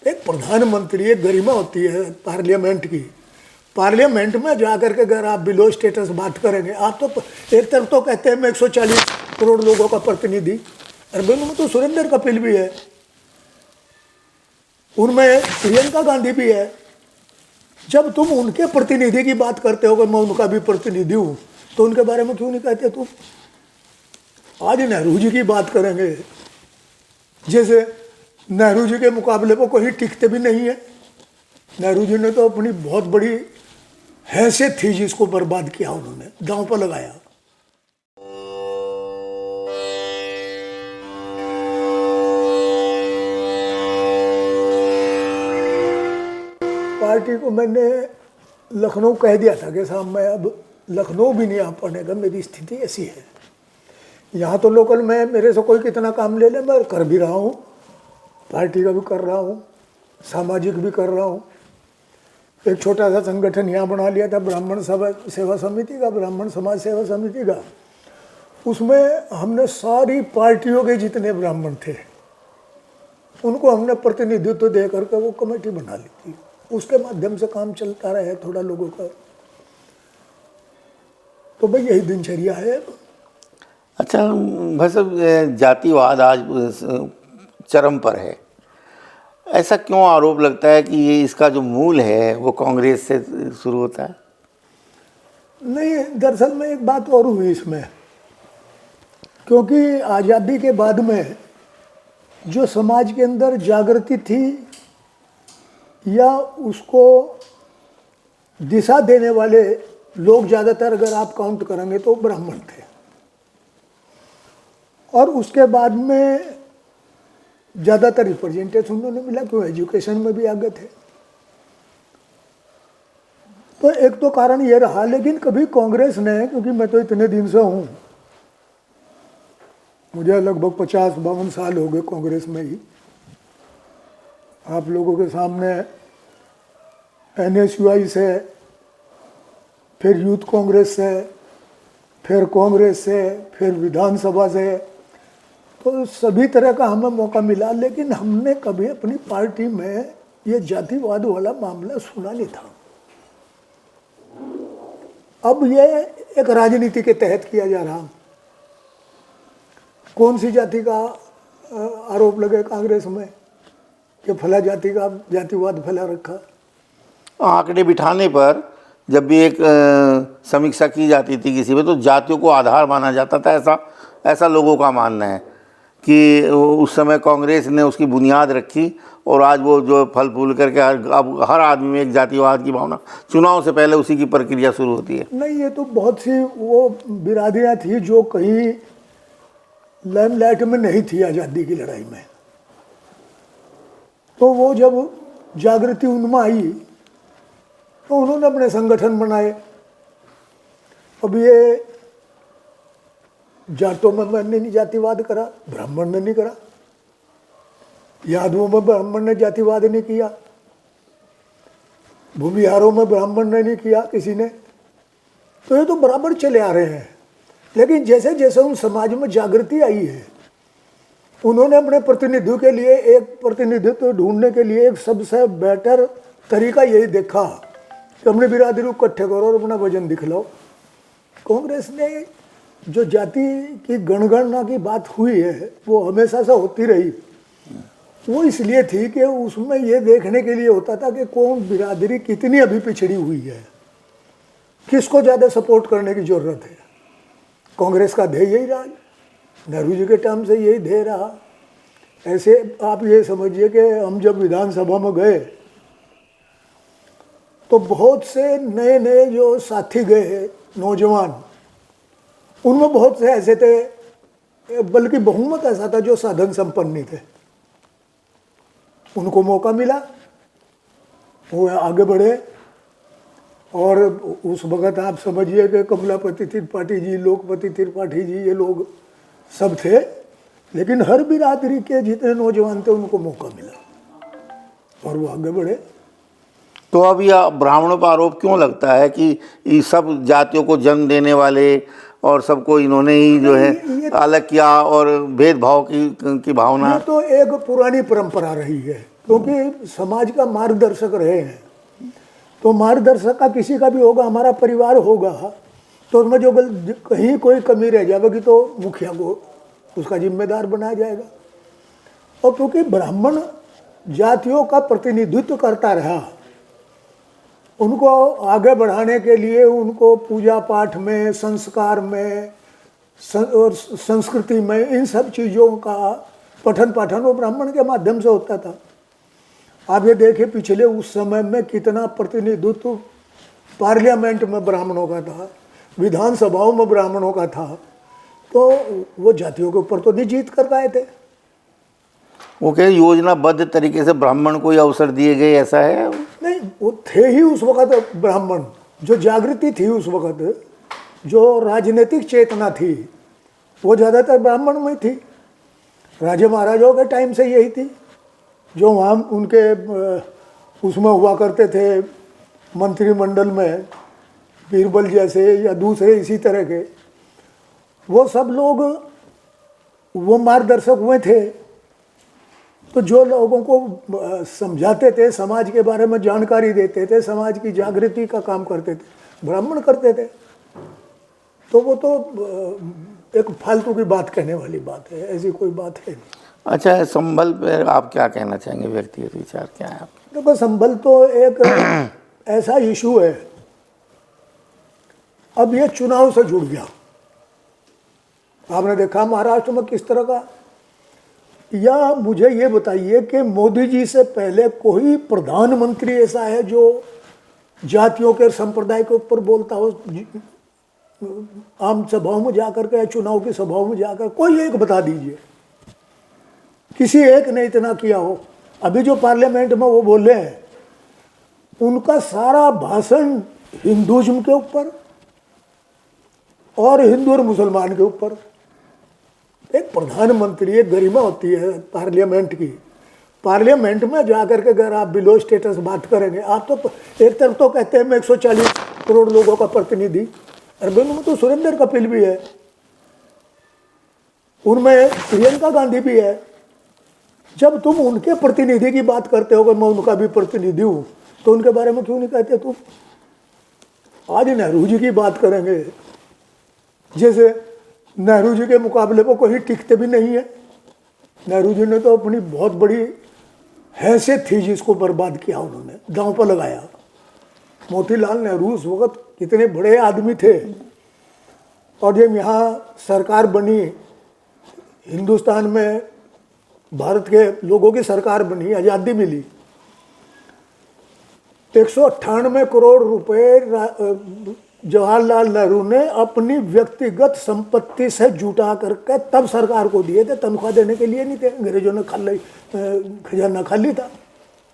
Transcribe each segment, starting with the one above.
एक प्रधानमंत्री, एक गरिमा होती है पार्लियामेंट की। पार्लियामेंट में जाकर के अगर आप बिलो स्टेटस बात करेंगे, आप तो एक तरफ तो कहते हैं मैं 140 करोड़ लोगों का प्रतिनिधि, अरे उनमें तो सुरेंद्र कपिल भी है, उनमें प्रियंका गांधी भी है। जब तुम उनके प्रतिनिधि की बात करते हो कि मैं उनका भी प्रतिनिधि हूं, तो उनके बारे में क्यों नहीं कहते तुम? आज नेहरू जी की बात करेंगे, जैसे नेहरू जी के मुकाबले पर कोई टिकते भी नहीं है। नेहरू जी ने तो अपनी बहुत बड़ी हैसियत थी जिसको बर्बाद किया, उन्होंने दांव पर लगाया। पार्टी को मैंने लखनऊ कह दिया था कि साहब मैं अब लखनऊ भी नहीं आ पाने का, मेरी स्थिति ऐसी है। यहाँ तो लोकल में मेरे से कोई कितना काम ले ले, मैं कर भी रहा हूँ, पार्टी का भी कर रहा हूँ, सामाजिक भी कर रहा हूँ। एक छोटा सा संगठन यहाँ बना लिया था, ब्राह्मण सेवा समिति का, ब्राह्मण समाज सेवा समिति का। उसमें हमने सारी पार्टियों के जितने ब्राह्मण थे उनको हमने प्रतिनिधित्व दे करके वो कमेटी बना ली थी। उसके माध्यम से काम चलता रहा है थोड़ा लोगों का। तो भाई यही दिनचर्या है। अच्छा भाई साहब, जातिवाद आज चरम पर है, ऐसा क्यों आरोप लगता है कि ये इसका जो मूल है वो कांग्रेस से शुरू होता है? नहीं, दरअसल में एक बात और हुई इसमें, क्योंकि आज़ादी के बाद में जो समाज के अंदर जागृति थी या उसको दिशा देने वाले लोग ज़्यादातर अगर आप काउंट करेंगे तो ब्राह्मण थे, और उसके बाद में ज़्यादातर रिप्रेजेंटेशन उन्होंने मिला, क्यों एजुकेशन में भी आगे थे। तो एक तो कारण ये रहा, लेकिन कभी कांग्रेस ने, क्योंकि मैं तो इतने दिन से हूँ, मुझे लगभग 50-52 साल हो गए कांग्रेस में ही। आप लोगों के सामने NSUI से, फिर यूथ कांग्रेस से, फिर कांग्रेस से, फिर विधानसभा से, तो सभी तरह का हमें मौका मिला, लेकिन हमने कभी अपनी पार्टी में ये जातिवाद वाला मामला सुना नहीं था। अब ये एक राजनीति के तहत किया जा रहा। कौन सी जाति का आरोप लगे कांग्रेस में कि फला जाति का जातिवाद फैला रखा? आंकड़े बिठाने पर जब भी एक समीक्षा की जाती थी किसी पे, तो जातियों को आधार माना जाता था, ऐसा लोगों का मानना है कि उस समय कांग्रेस ने उसकी बुनियाद रखी, और आज वो जो फल फूल करके अब हर आदमी में एक जातिवाद की भावना, चुनाव से पहले उसी की प्रक्रिया शुरू होती है। नहीं, ये तो बहुत सी वो बिरादरियाँ थी जो कहीं लाइमलाइट में नहीं थी आज़ादी की लड़ाई में। तो वो जब जागृति उनमें आई तो उन्होंने अपने संगठन बनाए। अब ये जाटों में मैंने नहीं जातिवाद करा, ब्राह्मण ने नहीं करा, यादवों में ब्राह्मण ने जातिवाद नहीं किया, भूमिहारों में ब्राह्मण ने नहीं किया किसी ने। तो ये तो बराबर चले आ रहे हैं। लेकिन जैसे जैसे उन समाज में जागृति आई है, उन्होंने अपने प्रतिनिधित्व के लिए, एक प्रतिनिधित्व ढूंढने के लिए एक सबसे बेटर तरीका यही देखा कि अपने बिरादरी को इकट्ठे करो और अपना वजन दिखलाओ। कांग्रेस ने जो जाति की गणगणना की बात हुई है वो हमेशा से होती रही। वो इसलिए थी कि उसमें ये देखने के लिए होता था कि कौन बिरादरी कितनी अभी पिछड़ी हुई है, किसको ज़्यादा सपोर्ट करने की ज़रूरत है। कांग्रेस का ध्येय यही रहा, नेहरू जी के टाइम से यही ध्येय रहा। ऐसे आप ये समझिए कि हम जब विधानसभा में गए तो बहुत से नए नए जो साथी गए नौजवान, उनमें बहुत से ऐसे थे, बल्कि बहुमत ऐसा था जो साधन संपन्न नहीं थे। उनको मौका मिला, वो आगे बढ़े, और उस वक़्त आप समझिए कि कमलापति त्रिपाठी जी, लोकपति त्रिपाठी जी, ये लोग सब थे। लेकिन हर बिरादरी के जितने नौजवान थे उनको मौका मिला और वो आगे बढ़े। तो अब यह ब्राह्मणों पर आरोप क्यों लगता है कि ये सब जातियों को जन्म देने वाले और सबको इन्होंने ही जो है अलग किया और भेदभाव की भावना? ये तो एक पुरानी परंपरा रही है। क्योंकि समाज का मार्गदर्शक रहे हैं। तो मार्गदर्शक का किसी का भी होगा, हमारा परिवार होगा, तो उसमें जो कहीं कोई कमी रह जाएगी तो मुखिया को उसका जिम्मेदार बनाया जाएगा। और क्योंकि ब्राह्मण जातियों का प्रतिनिधित्व करता रहा, उनको आगे बढ़ाने के लिए उनको पूजा पाठ में, संस्कार में और संस्कृति में, इन सब चीज़ों का पठन पाठन वो ब्राह्मण के माध्यम से होता था। आप ये देखिए पिछले उस समय में कितना प्रतिनिधित्व पार्लियामेंट में ब्राह्मणों का था, विधानसभाओं में ब्राह्मणों का था, तो वो जातियों के ऊपर तो नहीं जीत कर पाए थे। वो क्या योजनाबद्ध तरीके से ब्राह्मण को ही अवसर दिए गए, ऐसा है? नहीं, वो थे ही उस वक़्त ब्राह्मण, जो जागृति थी उस वक़्त, जो राजनीतिक चेतना थी, वो ज़्यादातर ब्राह्मण में थी। राजे महाराजाओं के टाइम से यही थी, जो वहाँ उनके उसमें हुआ करते थे मंत्रिमंडल में, बीरबल जैसे या दूसरे इसी तरह के, वो सब लोग वो मार्गदर्शक हुए थे। तो जो लोगों को समझाते थे, समाज के बारे में जानकारी देते थे, समाज की जागृति का काम करते थे, ब्राह्मण करते थे। तो वो तो एक फालतू की बात कहने वाली बात है, ऐसी कोई बात है नहीं। अच्छा, संभल पर आप क्या कहना चाहेंगे? व्यक्तिगत विचार क्या है आपके? देखो, संभल तो एक ऐसा इशू है, अब ये चुनाव से जुड़ गया। आपने देखा महाराष्ट्र में किस तरह का, या मुझे ये बताइए कि मोदी जी से पहले कोई प्रधानमंत्री ऐसा है जो जातियों के संप्रदाय के ऊपर बोलता हो, आम सभाओं में जाकर के, चुनाव की सभाओं में जाकर? कोई एक बता दीजिए, किसी एक ने इतना किया हो। अभी जो पार्लियामेंट में वो बोले हैं, उनका सारा भाषण हिंदुज़्म के ऊपर और हिंदू और मुसलमान के ऊपर। एक प्रधानमंत्री, एक गरिमा होती है पार्लियामेंट की, पार्लियामेंट में जाकर के अगर आप बिलो स्टेटस बात करेंगे, आप तो एक तरफ तो कहते हैं मैं 140 करोड़ लोगों का प्रतिनिधि, अरबन में तो सुरेंद्र कपिल भी है, उनमें प्रियंका गांधी भी है। जब तुम उनके प्रतिनिधि की बात करते हो कि मैं उनका भी प्रतिनिधि हूँ, तो उनके बारे में क्यों नहीं कहते तुम? आज नेहरू जी की बात करेंगे, जैसे नेहरू जी के मुकाबले पर कोई टिकते भी नहीं है। नेहरू जी ने तो अपनी बहुत बड़ी हैसियत थी जिसको बर्बाद किया, उन्होंने दांव पर लगाया। मोतीलाल नेहरू उस वक्त कितने बड़े आदमी थे, और जब यहाँ सरकार बनी, हिंदुस्तान में भारत के लोगों की सरकार बनी, आज़ादी मिली, 198 करोड़ रुपए जवाहरलाल नेहरू ने अपनी व्यक्तिगत संपत्ति से जुटा करके तब सरकार को दिए थे, तनख्वाह देने के लिए नहीं थे। अंग्रेजों ने खजाना खाली था,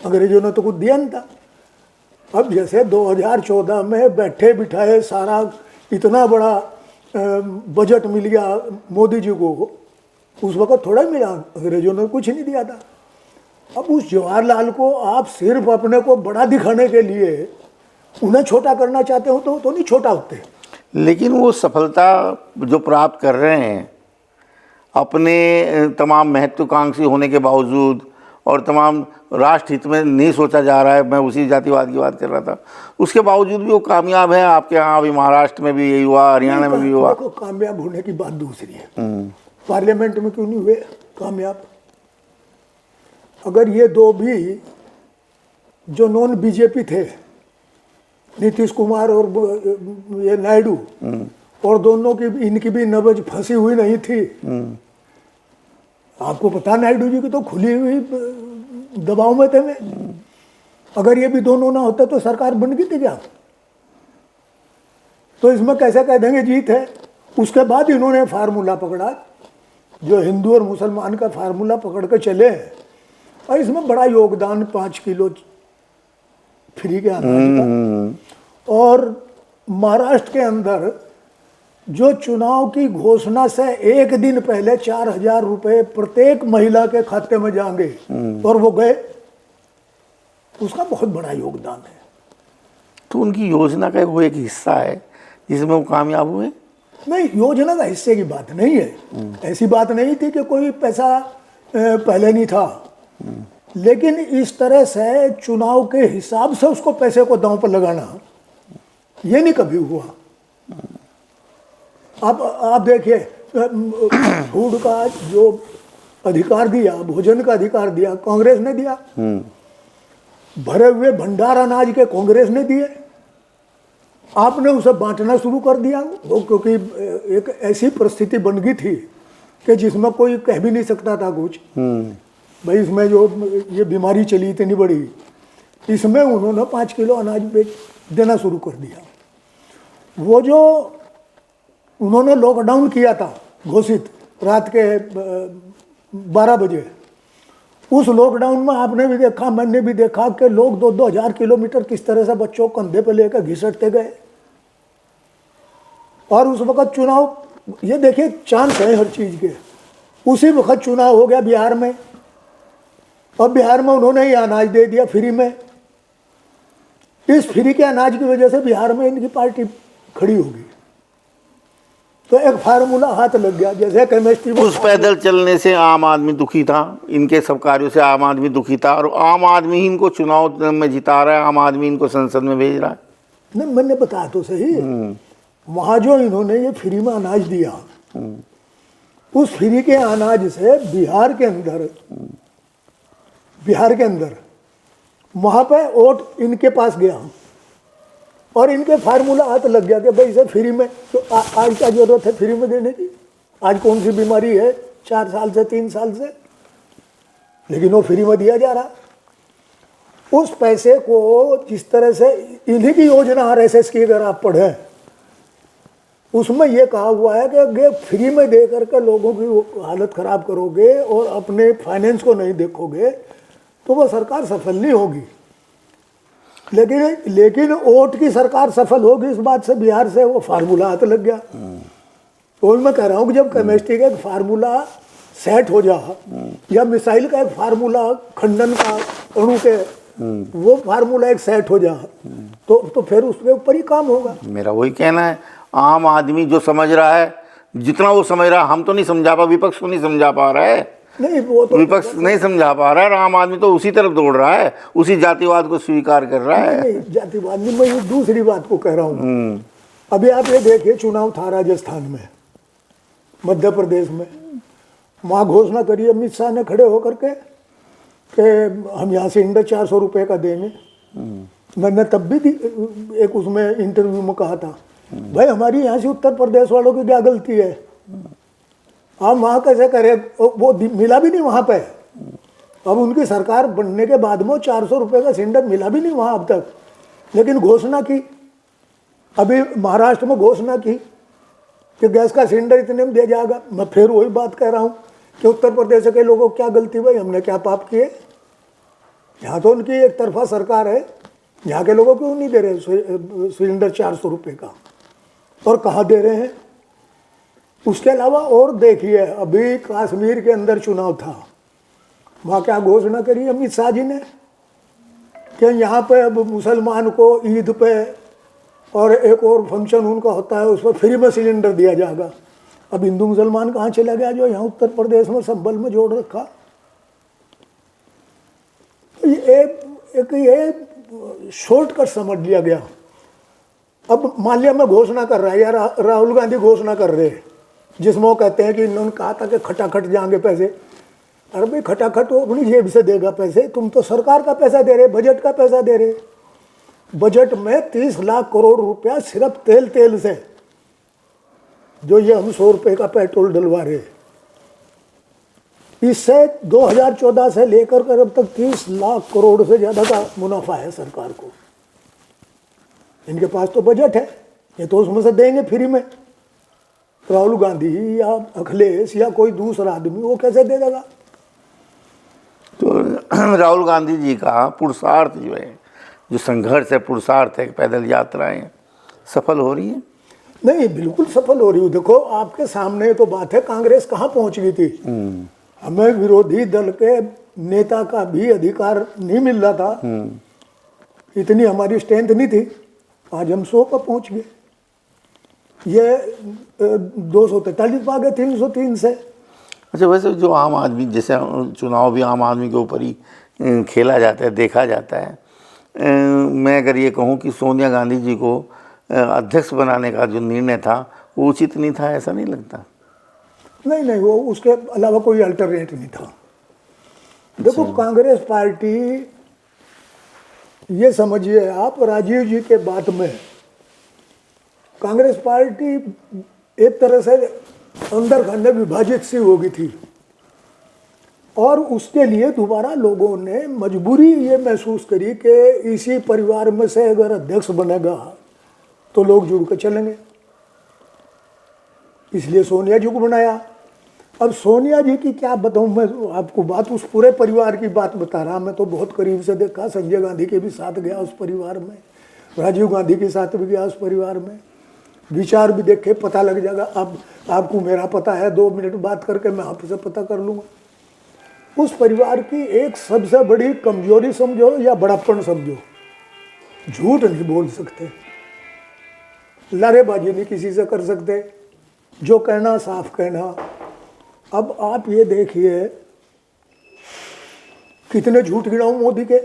अंग्रेजों ने तो कुछ दिया नहीं था। अब जैसे 2014 में बैठे बिठाए सारा इतना बड़ा बजट मिल गया मोदी जी को, उस वक्त थोड़ा ही मिला, अंग्रेजों ने कुछ नहीं दिया था। अब उस जवाहरलाल को आप सिर्फ अपने को बड़ा दिखाने के लिए उन्हें छोटा करना चाहते हो तो नहीं छोटा होते। लेकिन वो सफलता जो प्राप्त कर रहे हैं, अपने तमाम महत्वाकांक्षी होने के बावजूद और तमाम राष्ट्र हित में नहीं सोचा जा रहा है, मैं उसी जातिवाद की बात कर रहा था, उसके बावजूद भी वो कामयाब है। आपके यहाँ अभी महाराष्ट्र में भी यही हुआ, हरियाणा में भी हुआ। देखो, कामयाब होने की बात दूसरी है, पार्लियामेंट में क्यों नहीं हुए कामयाब? अगर ये दो भी जो नॉन बीजेपी थे, नीतीश कुमार और ये नायडू, और दोनों की इनकी भी नब्ज फंसी हुई नहीं थी। आपको पता, नायडू जी की तो खुली हुई दबाव में थे। अगर ये भी दोनों ना होते तो सरकार बन गई थी क्या? तो इसमें कैसे कह देंगे जीत है? उसके बाद इन्होंने फार्मूला पकड़ा, जो हिंदू और मुसलमान का फार्मूला पकड़ के चले, और इसमें बड़ा योगदान 5 किलो फ्री के अनाज का। और महाराष्ट्र के अंदर जो चुनाव की घोषणा से एक दिन पहले 4,000 रुपए प्रत्येक महिला के खाते में जाएंगे, और वो गए, उसका बहुत बड़ा योगदान है। तो उनकी योजना का वो एक हिस्सा है जिसमें वो कामयाब हुए। नहीं, योजना का हिस्से की बात नहीं है। ऐसी बात नहीं थी कि कोई पैसा पहले नहीं था। लेकिन इस तरह से चुनाव के हिसाब से उसको पैसे को दांव पर लगाना, ये नहीं कभी हुआ। अब आप देखिए, फूड का जो अधिकार दिया, भोजन का अधिकार दिया, कांग्रेस ने दिया। भरे हुए भंडार अनाज के कांग्रेस ने दिए, आपने उसे बांटना शुरू कर दिया। वो क्योंकि एक ऐसी परिस्थिति बन गई थी कि जिसमें कोई कह भी नहीं सकता था कुछ, भाई इसमें जो ये बीमारी चली इतनी बड़ी, इसमें उन्होंने 5 किलो अनाज बेच देना शुरू कर दिया। वो जो उन्होंने लॉकडाउन किया था घोषित रात के 12 बजे, उस लॉकडाउन में आपने भी देखा, मैंने भी देखा कि लोग 2-2 हजार किलोमीटर किस तरह से बच्चों को कंधे पे लेकर घिसटते गए। और उस वक्त चुनाव, ये देखिए चांस है हर चीज़ के, उसी वक्त चुनाव हो गया बिहार में, और बिहार में उन्होंने ही अनाज दे दिया फ्री में। इस फ्री के अनाज की वजह से बिहार में इनकी पार्टी खड़ी होगी। तो एक फार्मूला हाथ लग गया, जैसे केमिस्ट्री में उस पैदल चलने से आम आदमी दुखी था, इनके सब कार्यों से आम आदमी दुखी था, और आम आदमी ही इनको चुनाव में जिता रहा है, आम आदमी इनको संसद में भेज रहा है। नहीं, मैंने बताया तो सही, वहाँ जो इन्होंने ये फ्री में अनाज दिया, उस फ्री के अनाज से बिहार के अंदर वहाँ पे वोट इनके पास गया, और इनके फार्मूला हाथ लग गया कि भाई इसे फ्री में, तो आज क्या जरूरत है फ्री में देने की? आज कौन सी बीमारी है 4 साल से 3 साल से, लेकिन वो फ्री में दिया जा रहा। उस पैसे को जिस तरह से इन्हीं की योजना आरएसएस की अगर आप पढ़ें, उसमें यह कहा हुआ है कि फ्री में दे करके लोगों की हालत खराब करोगे और अपने फाइनेंस को नहीं देखोगे तो वो सरकार सफल नहीं होगी। लेकिन वोट की सरकार सफल होगी, इस बात से बिहार से वो फार्मूला हाथ लग गया। तो मैं कह रहा हूँ कि जब केमिस्ट्री का एक फार्मूला सेट हो जा, या मिसाइल का एक फार्मूला, खंडन का, अणु के वो फार्मूला एक सेट हो जा, तो फिर उसके ऊपर ही काम होगा। मेरा वही कहना है, आम आदमी जो समझ रहा है, जितना वो समझ रहा है, हम तो नहीं समझा पा, विपक्ष को नहीं समझा पा रहा है, नहीं वो तो विपक्ष नहीं समझा पा रहा है, और आम आदमी तो उसी तरफ दौड़ रहा है, उसी जातिवाद को स्वीकार कर रहा है। नहीं, जातिवाद नहीं, मैं ये दूसरी बात को कह रहा हूँ। अभी आप ये देखिए, चुनाव था राजस्थान में, मध्य प्रदेश में, वहाँ घोषणा करी अमित शाह ने खड़े होकर के कि हम यहाँ सिलेंडर 400 रुपये का देंगे। मैंने तब भी एक उसमें इंटरव्यू में कहा था, भाई हमारी यहाँ से उत्तर प्रदेश वालों की क्या गलती है, हम वहाँ कैसे करें? वो मिला भी नहीं वहाँ पे। अब उनकी सरकार बनने के बाद में 400 रुपये का सिलेंडर मिला भी नहीं वहाँ अब तक, लेकिन घोषणा की, अभी महाराष्ट्र में घोषणा की कि गैस का सिलेंडर इतने में दिया जाएगा। मैं फिर वही बात कह रहा हूँ कि उत्तर प्रदेश के लोगों को क्या गलती, भाई हमने क्या पाप किए? यहाँ तो उनकी एक तरफा सरकार है, यहाँ के लोगों को नहीं दे रहे सिलेंडर 400 रुपये का, और कहाँ दे रहे हैं? उसके अलावा और देखिए, अभी कश्मीर के अंदर चुनाव था, वहाँ क्या घोषणा करी अमित शाह जी ने कि यहाँ पे अब मुसलमान को ईद पे और एक और फंक्शन उनका होता है, उस पर फ्री में सिलेंडर दिया जाएगा। अब हिंदू मुसलमान कहाँ चला गया जो यहाँ उत्तर प्रदेश में संबल में जोड़ रखा? ये शॉर्टकट समझ लिया गया। अब मान लिया मैं घोषणा कर रहा है, या राहुल गांधी घोषणा कर रहे हैं, जिसमें वो कहते हैं कि इन्होंने कहा था कि खटाखट जाएंगे पैसे। अरे भाई खटाखट वो अपनी जेब से देगा पैसे, तुम तो सरकार का पैसा दे रहे, बजट का पैसा दे रहे। बजट में 30 लाख करोड़ रुपया सिर्फ तेल से, जो ये हम 100 रुपये का पेट्रोल डलवा रहे, इससे 2014 से लेकर कर अब तक 30 लाख करोड़ से ज़्यादा का मुनाफा है सरकार को। इनके पास तो बजट है, ये तो उसमें से देंगे फ्री में। राहुल गांधी या अखिलेश या कोई दूसरा आदमी वो कैसे दे देगा? तो राहुल गांधी जी का पुरुषार्थ जो है, जो संघर्ष है, पुरुषार्थ है, पैदल यात्राएं सफल हो रही है? नहीं, बिल्कुल सफल हो रही है। देखो आपके सामने तो बात है, कांग्रेस कहाँ पहुंच गई थी। हमें विरोधी दल के नेता का भी अधिकार नहीं मिल रहा था, इतनी हमारी स्ट्रेंथ नहीं थी। आज हम 100 पर पहुंच गए, ये 243 पा गए 303 से। अच्छा, वैसे जो आम आदमी, जैसे चुनाव भी आम आदमी के ऊपर ही खेला जाता है, देखा जाता है। मैं अगर ये कहूँ कि सोनिया गांधी जी को अध्यक्ष बनाने का जो निर्णय था वो उचित नहीं था, ऐसा नहीं लगता? नहीं नहीं, वो उसके अलावा कोई अल्टरनेट नहीं था। देखो कांग्रेस पार्टी, ये समझिए आप, राजीव जी के बाद में कांग्रेस पार्टी एक तरह से अंदर खाने विभाजित सी हो गई थी, और उसके लिए दोबारा लोगों ने मजबूरी ये महसूस करी कि इसी परिवार में से अगर अध्यक्ष बनेगा तो लोग जुड़ कर चलेंगे, इसलिए सोनिया जी को बनाया। अब सोनिया जी की क्या बताऊं मैं आपको बात, उस पूरे परिवार की बात बता रहा। मैं तो बहुत करीब से देखा, संजय गांधी के भी साथ गया उस परिवार में, राजीव गांधी के साथ भी गया उस परिवार में, विचार भी देखे, पता लग जाएगा। अब आपको मेरा पता है, 2 मिनट बात करके मैं आपसे पता कर लूँगा। उस परिवार की एक सबसे बड़ी कमजोरी समझो या बड़प्पन समझो, झूठ नहीं बोल सकते, लारेबाजी नहीं किसी से कर सकते, जो कहना साफ कहना। अब आप ये देखिए कितने झूठ गिनाऊं मोदी के।